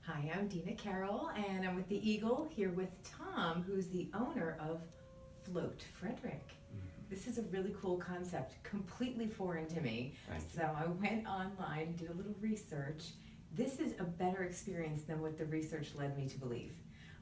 Hi, I'm Dina Carroll, and I'm with the Eagle here with Tom, who's the owner of Float Frederick. This is a really cool concept, completely foreign to me. Thank you. So I went online, did a little research. This is a better experience than what the research led me to believe.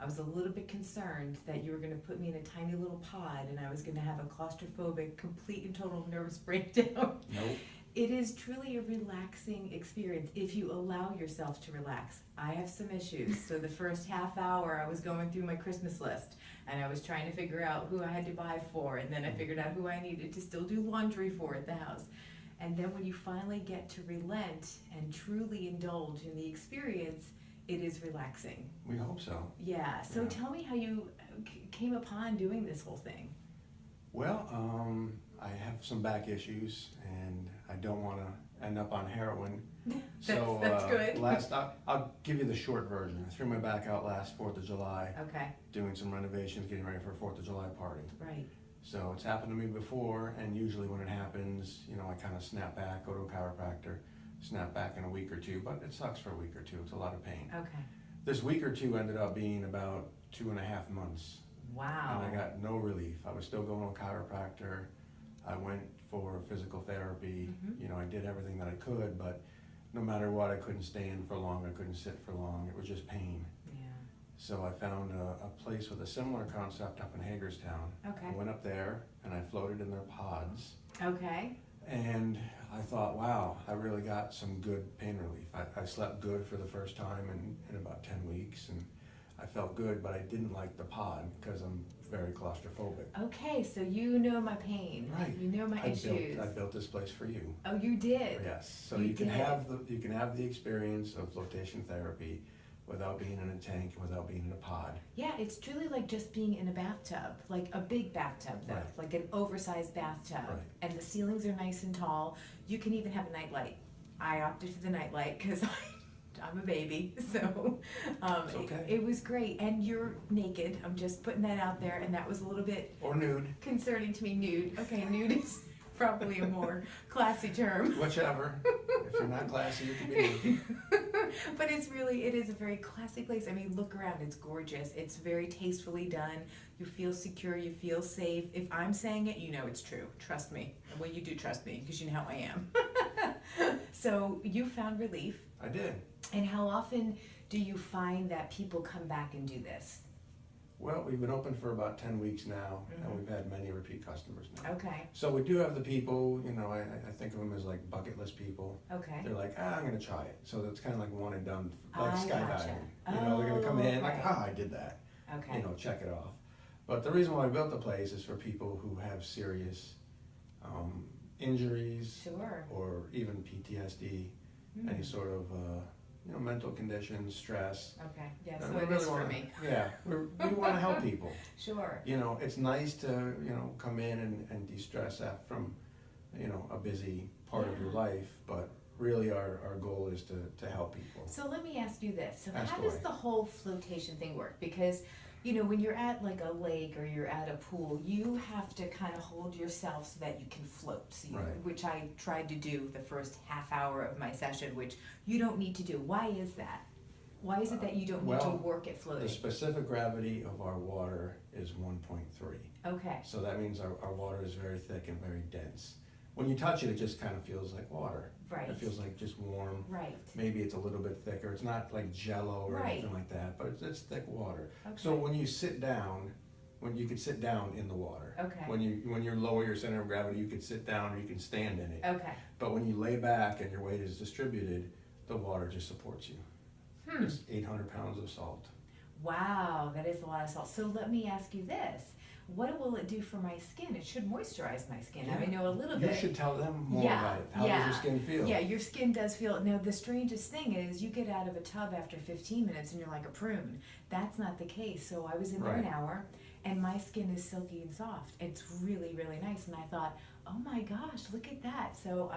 I was a little bit concerned that you were going to put me in a tiny little pod and I was going to have a claustrophobic, complete and total nervous breakdown. Nope. It is truly a relaxing experience if you allow yourself to relax. I have some issues. So the first half hour I was going through my Christmas list and I was trying to figure out who I had to buy for, and then I figured out who I needed to still do laundry for at the house. And then when you finally get to relent and truly indulge in the experience, it is relaxing. We hope so. Yeah, so Yeah. tell me how you came upon doing this whole thing. Well, I have some back issues, and I don't want to end up on heroin. That's good. I'll give you the short version. I threw my back out last 4th of July, Okay, doing some renovations, getting ready for a 4th of July party. right. So it's happened to me before, and usually when it happens, I kind of snap back, go to a chiropractor, snap back in a week or two, but it sucks for a week or two. It's a lot of pain. Okay. This week or two ended up being about 2.5 months. Wow. And I got no relief. I was still going to a chiropractor. I went for physical therapy. Mhm. I did everything that I could, but no matter what, I couldn't stand for long. I couldn't sit for long. It was just pain. Yeah. So I found a place with a similar concept up in Hagerstown. Okay. I went up there and I floated in their pods. Okay. And I thought, wow, I really got some good pain relief. I slept good for the first time in about 10 weeks, and I felt good, but I didn't like the pod because I'm very claustrophobic. Okay, so you know my pain. Right. You know my issues. I built this place for you. Oh, you did? Yes. So You you can did. have the experience of flotation therapy without being in a tank, without being in a pod. Yeah, it's truly like just being in a bathtub, like a big bathtub though, Right. like an oversized bathtub. Right. And the ceilings are nice and tall. You can even have a nightlight. I opted for the nightlight because I'm a baby, so It's okay. it was great. And you're naked. I'm just putting that out there, and that was a little bit Or nude. concerning to me. Nude. Okay, nude is probably a more classy term. Whichever. If you're not classy, you can be nude. But it is a very classy place. I mean, look around, it's gorgeous. It's very tastefully done. You feel secure, you feel safe. If I'm saying it, you know it's true. Trust me. Well, you do trust me because you know how I am. So you found relief. I did. And how often do you find that people come back and do this? Well, we've been open for about 10 weeks now, Mhm. and we've had many repeat customers now. Okay, So we do have the people, I think of them as like bucket list people. okay. They're like, I'm gonna try it. So that's kind of like one and done, I like gotcha. skydiving. They're gonna come in like, right. I did that. Okay. Check it off. But the reason why I built the place is for people who have serious injuries Sure. or even PTSD, Hmm. any sort of mental conditions, stress. Okay, yeah, And so we it really is for wanna- me. Yeah, we want to help people. Sure. It's nice to, come in and de-stress that from, a busy part of your Yeah. life, but really our goal is to help people. So let me ask you this. So Ask how does away. the whole flotation thing work? Because, when you're at like a lake or you're at a pool, you have to kind of hold yourself so that you can float, Right. which I tried to do the first half hour of my session, which you don't need to do. Why is that? Why is it that you don't need to Well, work at The floating? specific gravity of our water is 1.3. Okay, So that means our water is very thick and very dense. When you touch it, it just kind of feels like water. right, It feels like just warm. right, Maybe it's a little bit thicker. It's not like jello or Right. anything like that, but it's thick water. okay, So when you sit down, you could sit down in the water. okay, When you lower your center of gravity, you can sit down or you can stand in it. okay. But when you lay back and your weight is distributed, the water just supports you. Hmm. It's 800 pounds of salt. Wow, that is a lot of salt. So let me ask you this. What will it do for my skin? It should moisturize my skin. I know a little You bit. should tell them more Yeah, about it. How does yeah, your skin feel? Yeah, your skin does feel. Now, the strangest thing is you get out of a tub after 15 minutes and you're like a prune. That's not the case. So I was in there an Right. hour and my skin is silky and soft. It's really, really nice. And I thought, Oh my gosh, look at that. So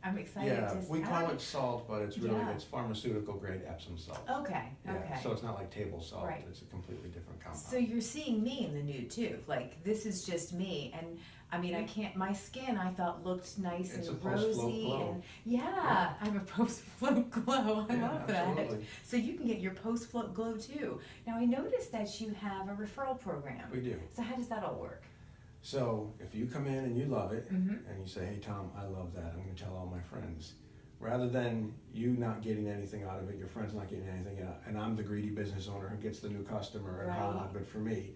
I'm excited Yeah, to we call it salt, but it's really, Yeah. it's pharmaceutical grade Epsom salt. Okay, Yeah, okay. so it's not like table salt, Right. it's a completely different compound. So you're seeing me in the nude too, like this is just me, and I mean I can't. My skin I thought looked nice It's and a post-float rosy, glow. and yeah, I have a post-float glow. I Yeah, love that. absolutely. So you can get your post-float glow too. Now I noticed that you have a referral program. We do. So how does that all work? So if you come in and you love it, Mhm. and you say, hey Tom, I love that, I'm gonna tell all my friends. Rather than you not getting anything out of it, your friends not getting anything out, and I'm the greedy business owner who gets the new customer, and Right. good for me.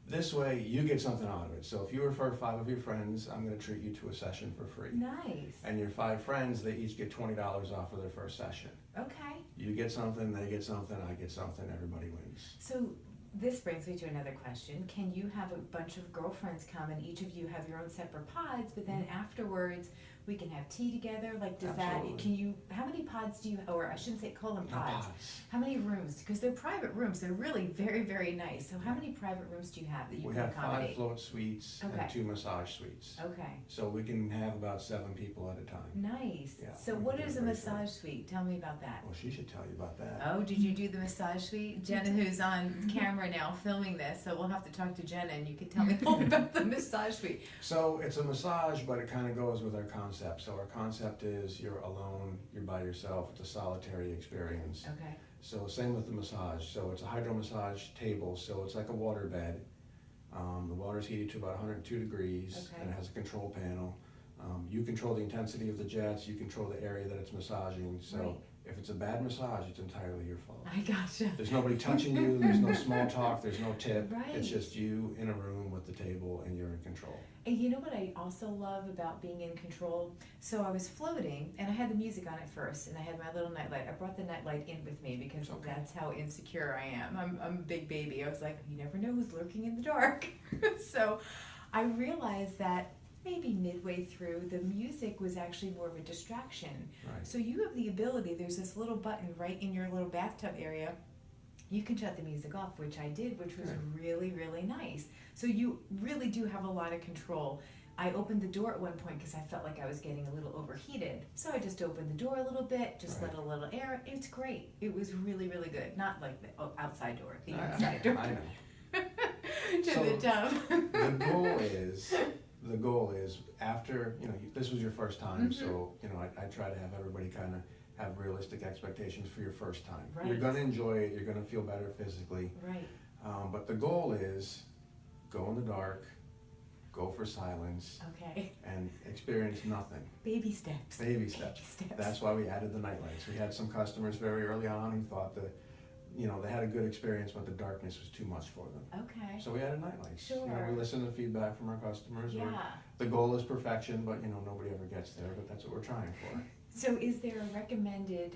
This way, you get something out of it. So if you refer 5 of your friends, I'm gonna treat you to a session for free. Nice. And your 5 friends, they each get $20 off of their first session. Okay. You get something, they get something, I get something, everybody wins. So this brings me to another question. Can you have a bunch of girlfriends come and each of you have your own separate pods, but then afterwards we can have tea together? Like, does Absolutely. that, can you, how many pods do you, or I shouldn't say call them No pods. pods. How many rooms? Because they're private rooms. They're really very, very nice. So how many private rooms do you have that you We can have 5 accommodate? float suites Okay. and 2 massage suites. Okay. So we can have about 7 people at a time. Nice. Yeah, So we what can is do a great for massage suite? Tell me about that. Well, she should tell you about that. Oh, did you do the massage suite? Jenna, who's on camera now filming this, so we'll have to talk to Jenna and you can tell me all about the massage suite. So it's a massage, but it kind of goes with our concept. So our concept is you're alone, you're by yourself, it's a solitary experience. Okay. So same with the massage. So it's a hydro massage table, so it's like a water bed. The water's heated to about 102 degrees, Okay. and it has a control panel. You control the intensity of the jets, you control the area that it's massaging. So Right. if it's a bad massage, it's entirely your fault. I gotcha. There's nobody touching you, there's no small talk, there's no tip. Right. It's just you in a room with the table and you're in control. And you know what I also love about being in control? So I was floating and I had the music on at first and I had my little nightlight. I brought the nightlight in with me because Okay. that's how insecure I am. I'm a big baby. I was like, you never know who's lurking in the dark. So I realized that maybe midway through, the music was actually more of a distraction. Right. So you have the ability, there's this little button right in your little bathtub area. You can shut the music off, which I did, which was Right. really, really nice. So you really do have a lot of control. I opened the door at one point because I felt like I was getting a little overheated. So I just opened the door a little bit, just Right. let a little air. It's great. It was really, really good. Not like the outside door, the I inside door. know. To So, the tub. The goal is after, this was your first time, Mhm. so, I try to have everybody kind of have realistic expectations for your first time. Right. You're gonna enjoy it, you're gonna feel better physically, Right. but the goal is go in the dark, go for silence, Okay. and experience nothing. Baby steps. Baby steps. That's why we added the nightlights. We had some customers very early on who thought that, they had a good experience, but the darkness was too much for them. Okay. So we added nightlights. Sure. We listen to feedback from our customers. Yeah. The goal is perfection, but nobody ever gets there, but that's what we're trying for. So is there a recommended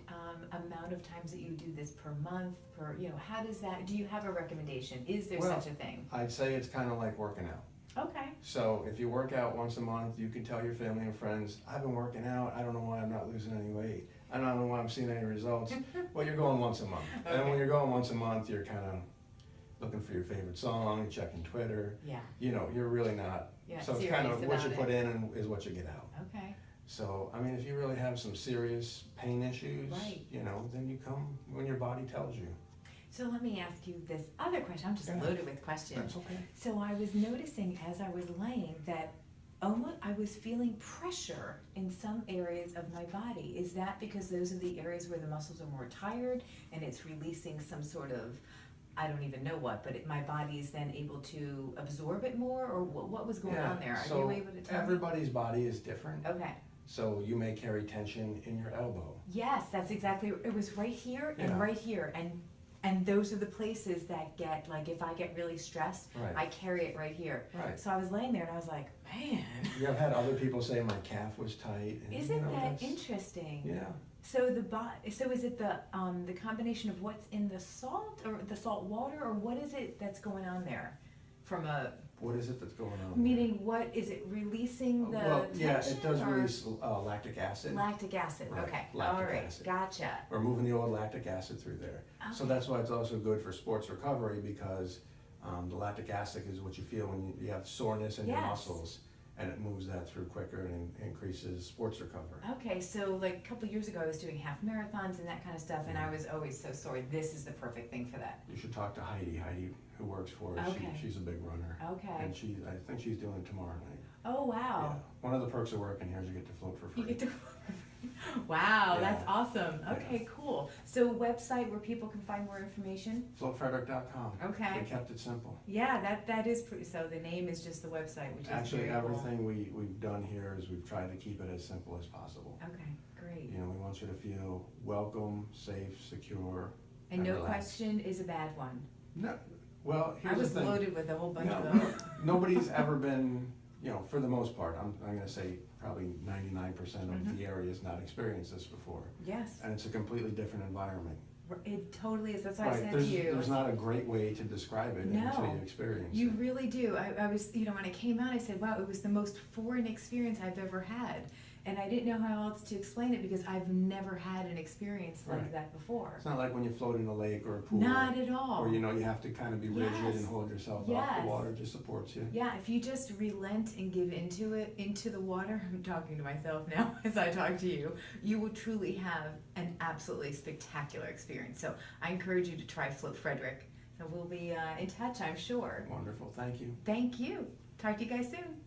amount of times that you do this per month, how does that, do you have a recommendation? Is there Well, such a thing? I'd say it's kind of like working out. Okay. So if you work out once a month, you can tell your family and friends, I've been working out, I don't know why I'm not losing any weight. I don't know why I'm seeing any results. Well, you're going once a month. And Okay. when you're going once a month, you're kind of looking for your favorite song, checking Twitter. Yeah. You're really not. Yeah, So it's kind of serious what you about put it. in and is what you get out. Okay. So, if you really have some serious pain issues, Right. then you come when your body tells you. So let me ask you this other question. I'm just Yeah. loaded with questions. That's okay. So I was noticing as I was laying that almost I was feeling pressure in some areas of my body. Is that because those are the areas where the muscles are more tired and it's releasing some sort of, I don't even know what, but my body is then able to absorb it more, or what was going on there? Are so you able to tell me? everybody's body is different. Okay. So you may carry tension in your elbow. Yes, that's exactly, it was right here and Yeah. right here, and those are the places that get, like, if I get really stressed, Right. I carry it right here. Right. So I was laying there and I was like, man, I've had other people say my calf was tight. And, isn't that that's- interesting? Yeah. So so is it the combination of what's in the salt or the salt water, or what is it that's going on there? From a, What is it that's going on? meaning what, is it releasing the Well, yeah, tension, it does or release lactic acid. lactic acid? Right, Okay, lactic all right, acid. gotcha. We're moving the old lactic acid through there. So Okay. that's why it's also good for sports recovery, because the lactic acid is what you feel when you have soreness in your Yes. muscles. and it moves that through quicker and increases sports recovery. Okay, so like a couple years ago, I was doing half marathons and that kind of stuff, and I was always so sore. This is the perfect thing for that. You should talk to Heidi, who works for us. Okay. She's a big runner. Okay. And I think she's doing it tomorrow night. Oh, wow. Yeah. One of the perks of working here is you get to float for free. You get to. Wow, Yeah. that's awesome. Okay, Yeah. cool. So website where people can find more information? FloatFrederick.com. Okay. We kept it simple. Yeah, that is pretty, so the name is just the website, which is Actually, very cool. everything we've done here is we've tried to keep it as simple as possible. Okay, great. You know, we want you to feel welcome, safe, secure, And no relaxed. question is a bad one. No, well, I here's was the thing. loaded with a whole bunch No, of them. Nobody's ever been, you know, for the most part, I'm gonna say probably 99% of Mhm. the area has not experienced this before. Yes, And it's a completely different environment. it totally is. That's why I Right, said to there's, you. there's not a great way to describe it until No. you experience You it. really do. I was, when I came out, I said, wow, it was the most foreign experience I've ever had. And I didn't know how else to explain it because I've never had an experience like Right. that before. It's not like when you float in a lake or a pool. Not at all. Or, you know, you have to kind of be rigid Yes. and hold yourself up. Yes. The water just supports you. Yeah, if you just relent and give into the water, I'm talking to myself now as I talk to you, you will truly have an absolutely spectacular experience. So I encourage you to try Float Frederick. So we'll be in touch, I'm sure. Wonderful, thank you. Thank you. Talk to you guys soon.